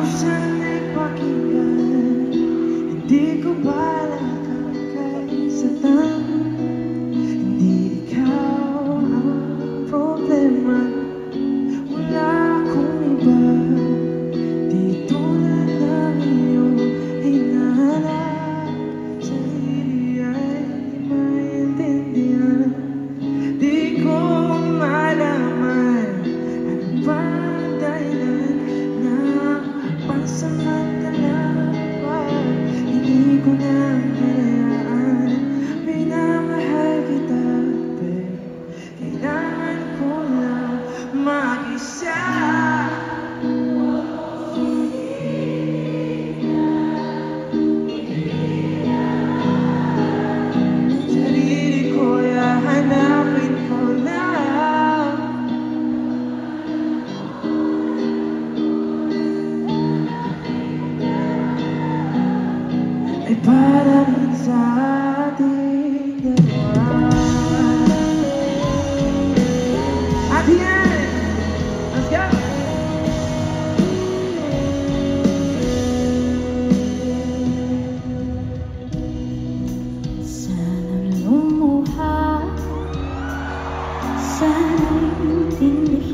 sana'y pakinggan. Hindi ko balak kakaisahan. Hindi ikaw ang problema. Wala akong iba dito na lang iyong hinahanap. Sarili ay di maintindihan. Di ko malaman ano ba ang dahilan na pansamantala pa. Hindi ko na hinayaan. Minamahal kita, babe. Kailangan ko lang mag-isa. Sarili ko hahanapin ko lang. Ay para rin sa ating dalawa. At yan! Let's go! Sana lumuha, sana'y hindi